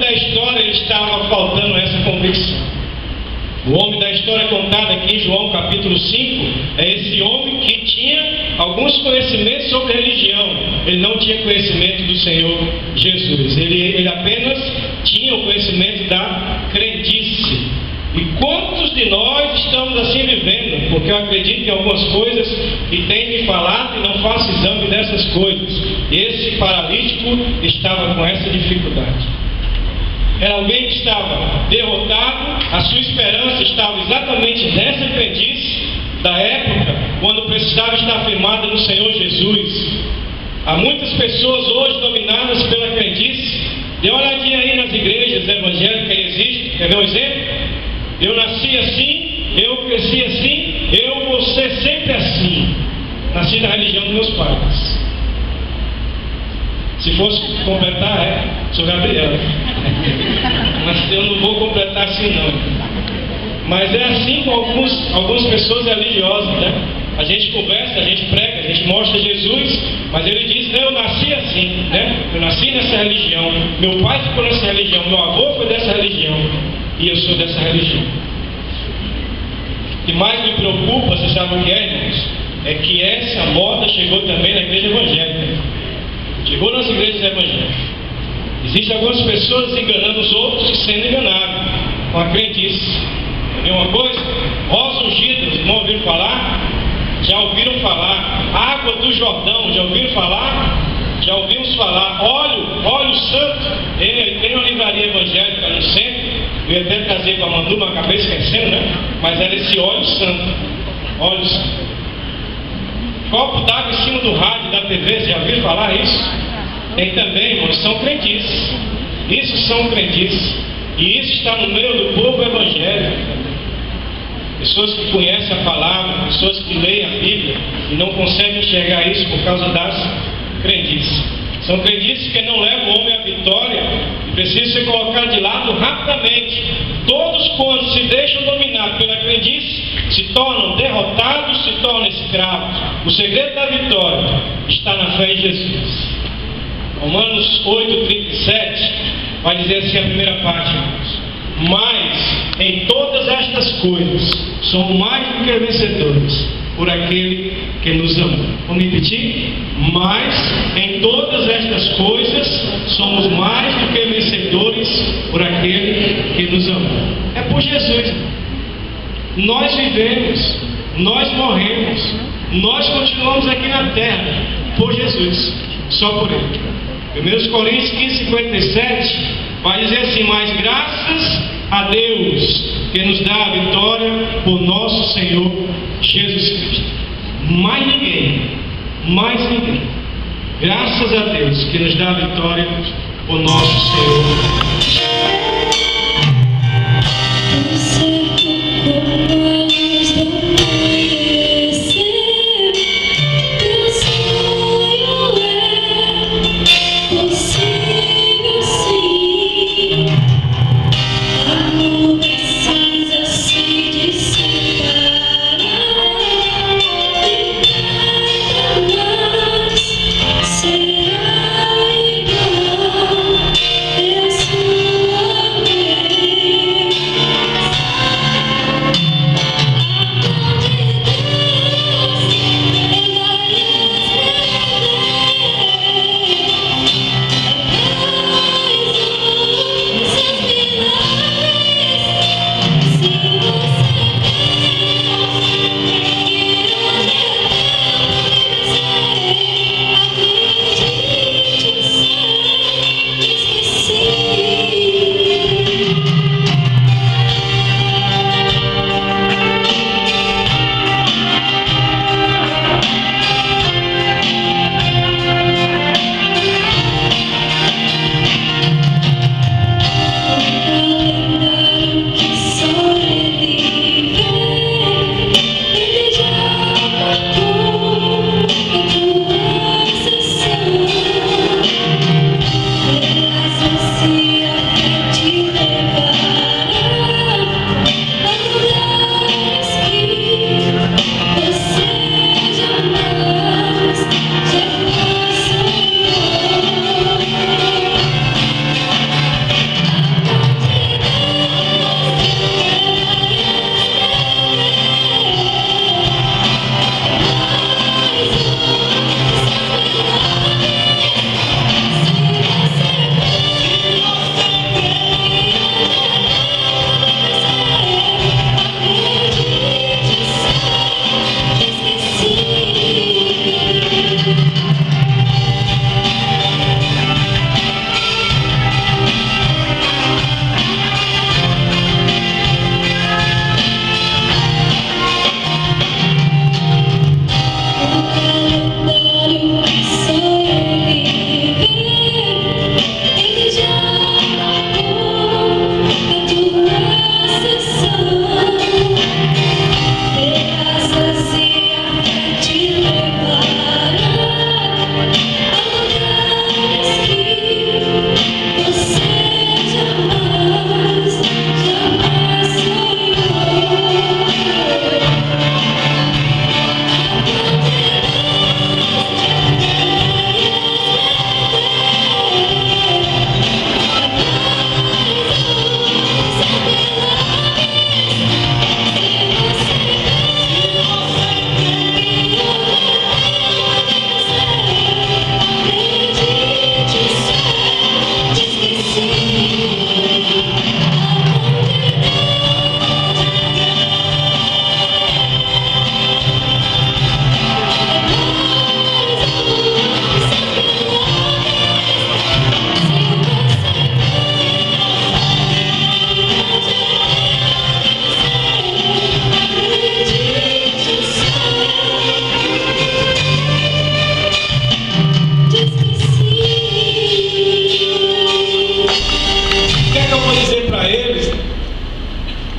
da história ele estava faltando essa convicção. O homem da história contada aqui em João capítulo 5 é esse homem que tinha alguns conhecimentos sobre religião. Ele não tinha conhecimento do Senhor Jesus. Ele apenas tinha o conhecimento da crendice. E quantos de nós estamos assim vivendo? Porque eu acredito em algumas coisas e tem me falado e não faço exame dessas coisas. Esse paralítico estava com essa dificuldade. Era alguém que estava derrotado, a sua esperança estava exatamente nessa crendice da época, quando precisava estar firmada no Senhor Jesus. Há muitas pessoas hoje dominadas pela crendice. Dê uma olhadinha aí nas igrejas evangélicas que existem. Quer ver um exemplo? Eu nasci assim, eu cresci assim, eu vou ser sempre assim. Nasci na religião dos meus pais. Se fosse completar, sou Gabriel. Mas eu não vou completar assim não. Mas é assim com algumas pessoas religiosas, né? A gente conversa, a gente prega, a gente mostra Jesus, mas ele diz, não, eu nasci assim, né? Eu nasci nessa religião, meu pai ficou nessa religião, meu avô foi dessa religião, e eu sou dessa religião. O que mais me preocupa, você sabe o que é, irmãos? É que essa moda chegou também na igreja evangélica. Chegou nas igrejas evangélicas. Existem algumas pessoas enganando os outros e sendo enganados com a crendice. Quer ver uma coisa? Rosa ungida, vocês não ouviram falar? Já ouviram falar? Água do Jordão, já ouviram falar? Já ouvimos falar. Óleo santo. Tem uma livraria evangélica no centro. Eu ia até trazer para a Mandu, mas acabei esquecendo, né? Mas era esse óleo santo. Óleo santo. Copo d'água em cima do rádio da TV, você já ouviu falar isso? Tem também, irmãos, são crendices. Isso são crendices. E isso está no meio do povo evangélico. Pessoas que conhecem a palavra, pessoas que leem a Bíblia e não conseguem enxergar isso por causa das crendices. São crendices que não levam o homem à vitória e precisam ser colocados de lado rapidamente. Todos quando se deixam dominar pela crendice se tornam derrotados, se tornam escravos. O segredo da vitória está na fé em Jesus. Romanos 8:37 vai dizer assim a primeira parte, irmãos. Mas em todas estas coisas somos mais do que vencedores por aquele que nos amou. Vamos repetir? Mas em todas estas coisas somos mais do que vencedores por aquele que nos amou. É por Jesus. Nós vivemos, nós morremos, nós continuamos aqui na terra por Jesus, só por Ele. 1 Coríntios 15:57 vai dizer assim: mas graças a Deus que nos dá a vitória por nosso Senhor Jesus Cristo. Mais ninguém. Graças a Deus que nos dá a vitória por nosso Senhor. Será igual,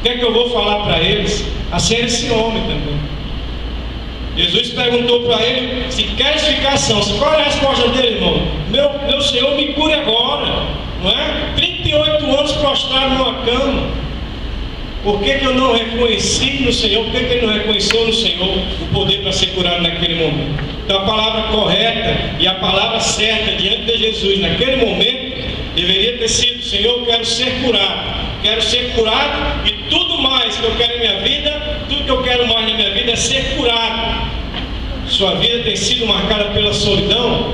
que é que eu vou falar para eles? Assim era esse homem também. Jesus perguntou para ele: se queres ficar são? Qual é a resposta dele, irmão? Meu Senhor, me cure agora. Não é? 38 anos prostrado numa cama. Por que eu não reconheci no Senhor? Por que ele não reconheceu no Senhor o poder para ser curado naquele momento? Então a palavra correta e a palavra certa diante de Jesus naquele momento deveria ter sido: Senhor, eu quero ser curado. Quero ser curado, e tudo mais que eu quero em minha vida, tudo que eu quero mais na minha vida é ser curado. Sua vida tem sido marcada pela solidão?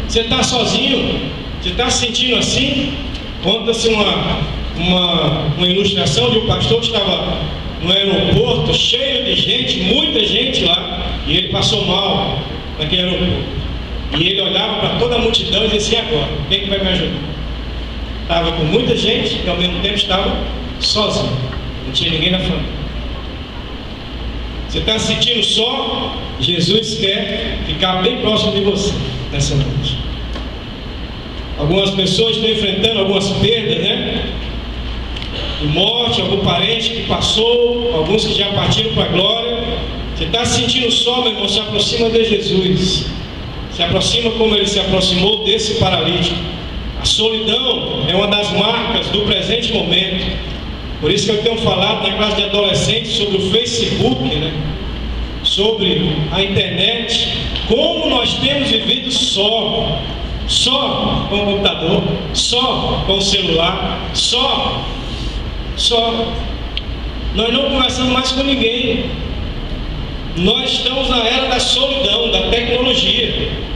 Você está sozinho? Você está se sentindo assim? Conta-se uma ilustração de um pastor que estava no aeroporto, cheio de gente, muita gente lá, e ele passou mal naquele aeroporto. E ele olhava para toda a multidão e dizia: e agora? Quem que vai me ajudar? Estava com muita gente e ao mesmo tempo estava sozinho. Não tinha ninguém na família. Você está se sentindo só? Jesus quer ficar bem próximo de você nessa noite. Algumas pessoas estão enfrentando algumas perdas, né? De morte, algum parente que passou, alguns que já partiram para a glória. Você está se sentindo só, meu irmão? Se aproxima de Jesus. Se aproxima como ele se aproximou desse paralítico. A solidão é uma das marcas do presente momento. Por isso que eu tenho falado na classe de adolescentes sobre o Facebook, né? Sobre a internet, como nós temos vivido só com o computador, só com o celular, só. Nós não conversamos mais com ninguém. Nós estamos na era da solidão, da tecnologia.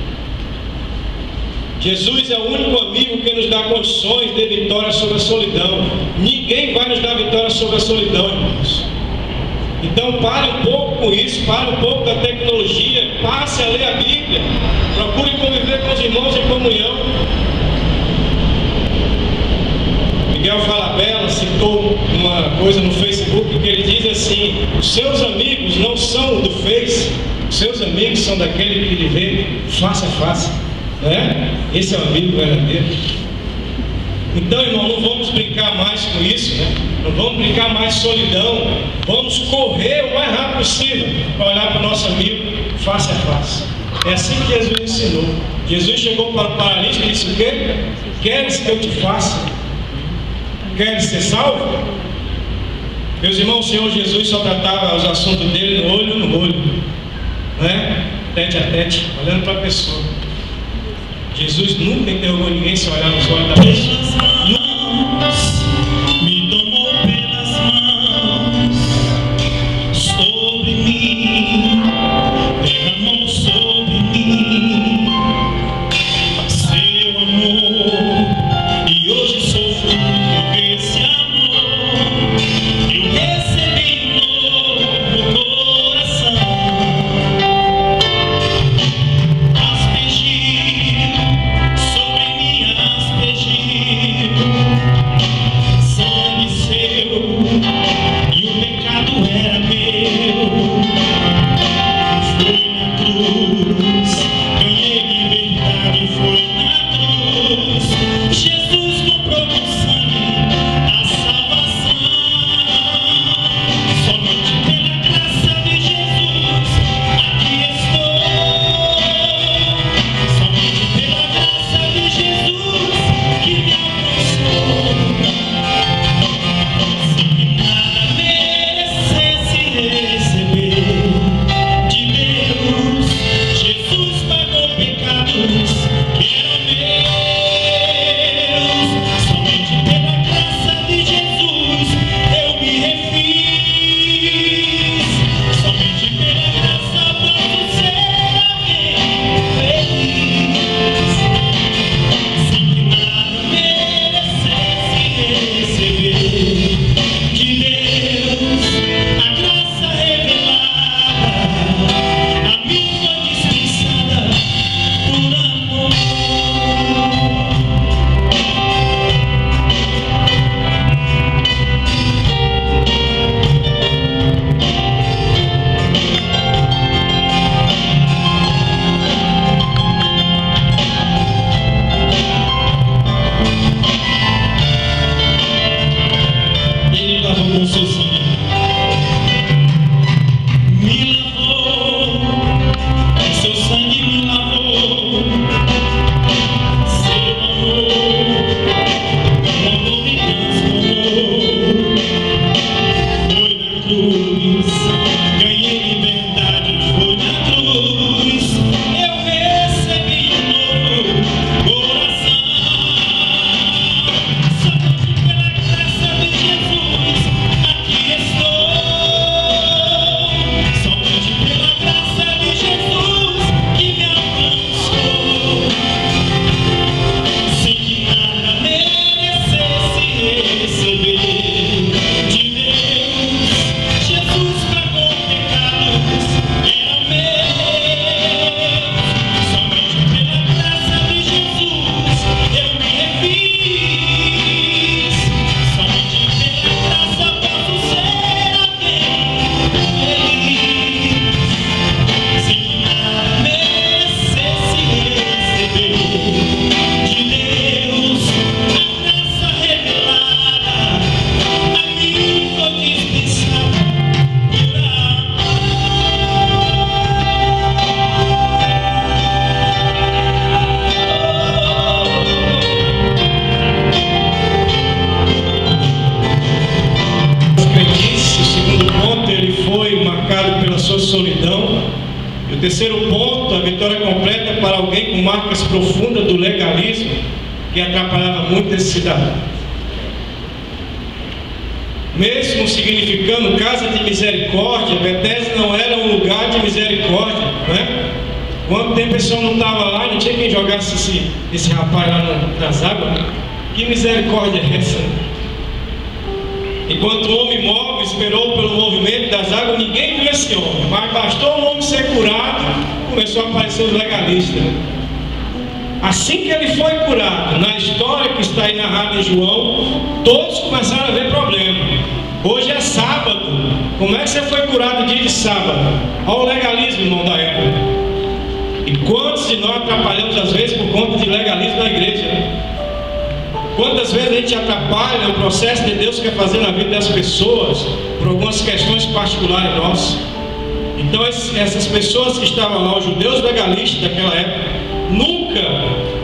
Jesus é o único amigo que nos dá condições de vitória sobre a solidão. Ninguém vai nos dar vitória sobre a solidão, irmãos. Então pare um pouco com isso, pare um pouco da tecnologia, passe a ler a Bíblia, procure conviver com os irmãos em comunhão. Miguel Falabella citou uma coisa no Facebook que ele diz assim: os seus amigos não são do Face, os seus amigos são daquele que lhe vê face a face. Né? Esse é o amigo verdadeiro. Então, irmão, não vamos brincar mais com isso, né? Não vamos brincar mais solidão. Vamos correr o mais rápido possível para olhar para o nosso amigo face a face. É assim que Jesus ensinou. Jesus chegou para o paralítico e disse: o quê? Queres que eu te faça? Queres ser salvo? Meus irmãos, o Senhor Jesus só tratava os assuntos dele no olho, né? Tete a tete, olhando para a pessoa. Jesus nunca interrogou ninguém sem olhar nos olhos da pessoa. Me tomou pelas mãos, sobre mim, derramou sobre mim seu amor, e hoje sou fruto desse amor. Eu recebi um novo coração. Aspergir sobre mim, aspergir lavou com seu sangue. Me lavou, com seu sangue me lavou. Seu amor me transformou. Foi na cruz, ganhei liberdade. Foi na cruz, eu recebi um novo coração. Somente pela graça de Jesus, aqui estou. Somente pela graça de Jesus que me alcançou. Sem que nada merecesse receber de Deus. Jesus pagou pecados, eram meus. Somente pela graça de Jesus eu me refiz. Somente pela graça posso ser alguém feliz. Sem que nada merecesse receber de Deus. A graça revelada a mim foi dispensada por O segundo ponto, ele foi marcado pela sua solidão. E o terceiro ponto, a vitória completa para alguém com marcas profundas do legalismo, que atrapalhava muito esse cidadão. Mesmo significando casa de misericórdia, Betesda não era um lugar de misericórdia, né? Quanto tempo esse homem não estava lá, não tinha quem jogasse esse rapaz lá nas águas. Que misericórdia é essa? Enquanto o homem móvel esperou pelo movimento das águas, ninguém viu esse homem. Mas bastou o homem ser curado, começou a aparecer os legalistas. Assim que ele foi curado, na história que está aí narrada em João, todos começaram a ver problema. Hoje é sábado. Como é que você foi curado dia de sábado? Olha o legalismo, irmão, da época. E quantos de nós atrapalhamos às vezes por conta de legalismo na igreja, né? Quantas vezes a gente atrapalha o processo de Deus quer fazer na vida das pessoas por algumas questões particulares nossas. Então essas pessoas que estavam lá, os judeus legalistas daquela época, nunca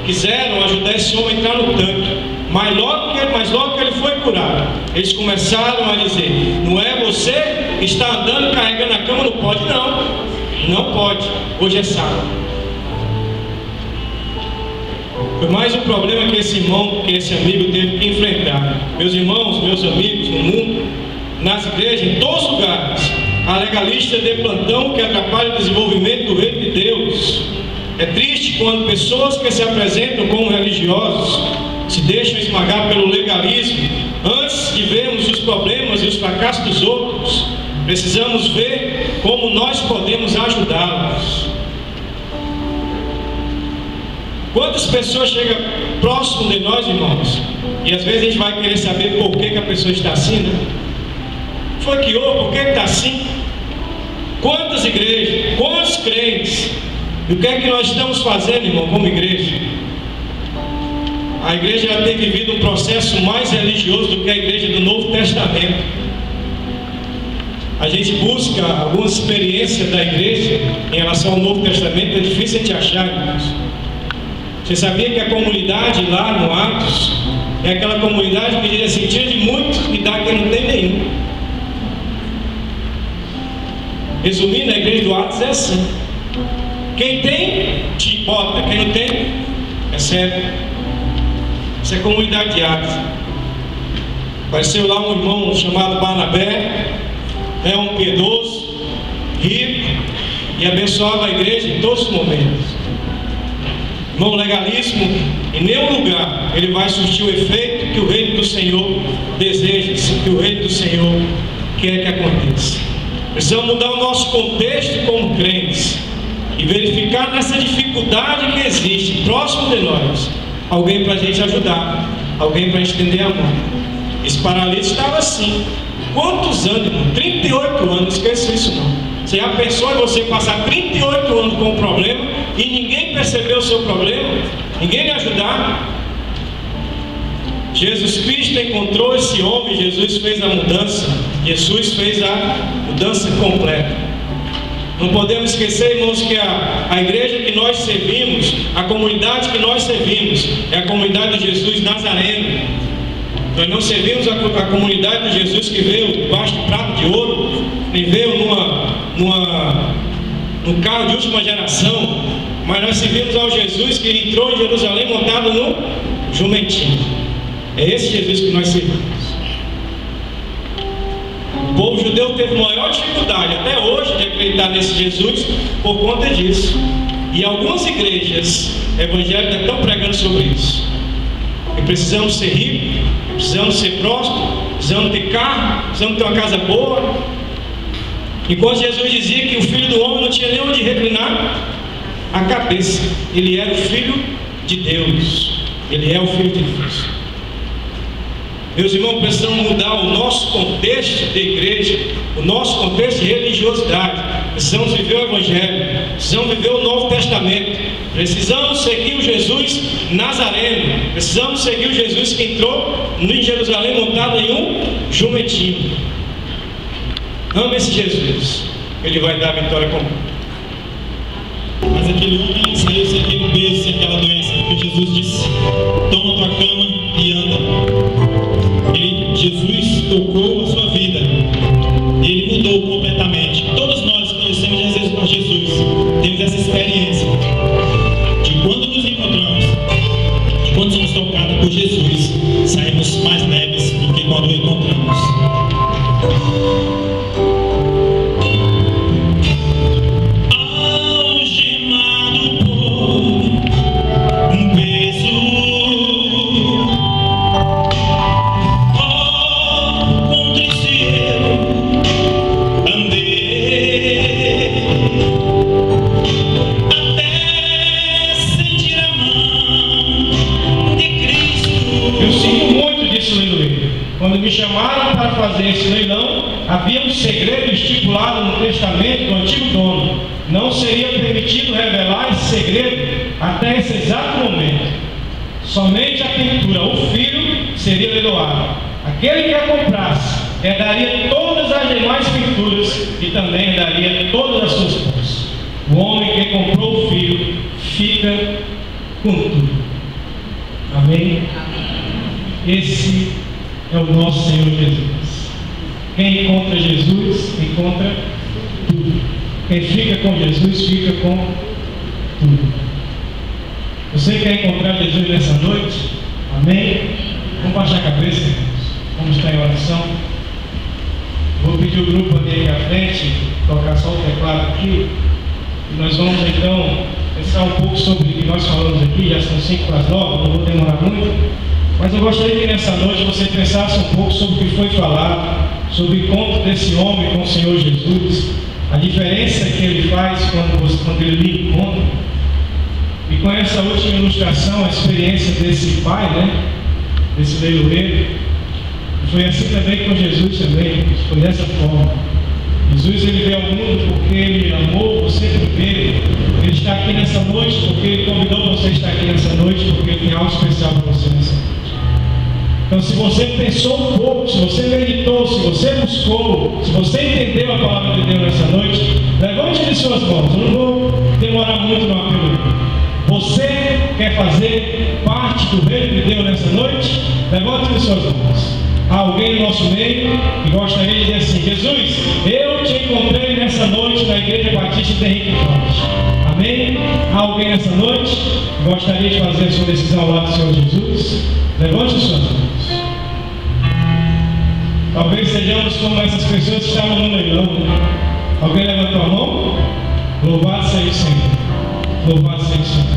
quiseram ajudar esse homem a entrar no tanque. Mas logo que ele foi curado, eles começaram a dizer: não é você que está andando carregando a cama? Não pode não. Não pode. Hoje é sábado. Foi mais um problema que esse irmão, que esse amigo teve que enfrentar. Meus irmãos, meus amigos, no mundo, nas igrejas, em todos os lugares, há legalistas de plantão que atrapalham o desenvolvimento do reino de Deus. É triste quando pessoas que se apresentam como religiosos se deixam esmagar pelo legalismo. Antes de vermos os problemas e os fracassos dos outros, precisamos ver como nós podemos ajudá-los. Quantas pessoas chegam próximo de nós, irmãos, e às vezes a gente vai querer saber por que a pessoa está assim, né? Foi que houve, por que está assim? Quantas igrejas, quantos crentes, e o que é que nós estamos fazendo, irmão, como igreja? A igreja já tem vivido um processo mais religioso do que a igreja do Novo Testamento. A gente busca alguma experiência da igreja em relação ao Novo Testamento, é difícil de achar, irmãos. Você sabia que a comunidade lá no Atos é aquela comunidade que diz assim: tira de muito e dá quem não tem nenhum. Resumindo, a igreja do Atos é assim: quem tem, te bota; quem não tem, recebe. Essa é a comunidade de Atos. Apareceu lá um irmão chamado Barnabé, é um piedoso, rico, e abençoava a igreja em todos os momentos. Irmão, legalismo em nenhum lugar ele vai surtir o efeito que o reino do Senhor deseja, que o reino do Senhor quer que aconteça. Precisamos mudar o nosso contexto como crentes e verificar nessa dificuldade que existe próximo de nós alguém para a gente ajudar, alguém para estender a mão. Esse paralítico estava assim. Quantos anos, irmão? 38 anos, não esqueça isso não. Você já pensou em você passar 38 anos com um problema e ninguém percebeu o seu problema? Ninguém lhe ajudar? Jesus Cristo encontrou esse homem, Jesus fez a mudança, Jesus fez a mudança completa. Não podemos esquecer, irmãos, que a igreja que nós servimos, a comunidade que nós servimos, é a comunidade de Jesus Nazareno. Nós não servimos a comunidade de Jesus que veio debaixo de prato de ouro, nem veio num carro de última geração, mas nós servimos ao Jesus que entrou em Jerusalém montado no jumentinho. É esse Jesus que nós servimos. O povo judeu teve maior dificuldade até hoje de acreditar nesse Jesus por conta disso. E algumas igrejas evangélicas estão pregando sobre isso. E precisamos ser ricos, precisamos ser prósperos, precisamos ter carro, precisamos ter uma casa boa. Enquanto Jesus dizia que o Filho do Homem não tinha nem onde reclinar a cabeça, ele era o Filho de Deus. Ele é o Filho de Deus. Meus irmãos, precisamos mudar o nosso contexto de igreja, o nosso contexto de religiosidade. Precisamos viver o Evangelho, precisamos viver o Novo Testamento, precisamos seguir o Jesus Nazareno, precisamos seguir o Jesus que entrou em Jerusalém montado em um jumentinho. Ame esse Jesus, ele vai dar a vitória completa. Mas aquele homem saiu sem aquele peso, sem aquela doença, porque Jesus disse: toma tua cama e anda. Jesus tocou a sua vida, ele mudou completamente. Todos nós conhecemos Jesus, temos essa experiência de quando nos encontramos, de quando somos tocados por Jesus, saímos mais leves do que quando o encontramos. Quando me chamaram para fazer esse leilão, havia um segredo estipulado no testamento do antigo dono. Não seria permitido revelar esse segredo até esse exato momento. Somente a pintura, o filho, seria leiloado. Aquele que a comprasse herdaria todas as demais pinturas e também herdaria todas as suas posses. O homem que comprou o filho fica com tudo. Amém? Esse é o nosso Senhor Jesus. Quem encontra Jesus, encontra tudo. Quem fica com Jesus, fica com tudo. Você quer encontrar Jesus nessa noite? Amém? Vamos baixar a cabeça, irmãos. Vamos estar em oração. Vou pedir o grupo ali à frente, tocar só o teclado aqui. E nós vamos então pensar um pouco sobre o que nós falamos aqui. Já são 8:55, não vou demorar muito. Mas eu gostaria que nessa noite você pensasse um pouco sobre o que foi falado, sobre o encontro desse homem com o Senhor Jesus, a diferença que ele faz quando ele lhe encontra. E com essa última ilustração, a experiência desse pai, desse leiloeiro, foi assim também com Jesus também, foi dessa forma. Jesus ele veio ao mundo porque ele amou você primeiro. Ele está aqui nessa noite porque ele convidou você a estar aqui nessa noite, porque ele tem algo especial para você nessa noite. Então, se você pensou um pouco, se você meditou, se você buscou, se você entendeu a palavra de Deus nessa noite, levante de suas mãos. Eu não vou demorar muito no apelo. Você quer fazer parte do reino de Deus nessa noite? Levante de suas mãos. Há alguém no nosso meio que gostaria de dizer assim: Jesus, eu te encontrei nessa noite na Igreja Batista de Henrique Forte. Amém? Há alguém nessa noite que gostaria de fazer a sua decisão ao lado do Senhor Jesus? Levante as suas mãos. Talvez sejamos como essas pessoas que estavam no leilão. Alguém levantou a mão? Louvado seja o Senhor. Louvado seja o Senhor.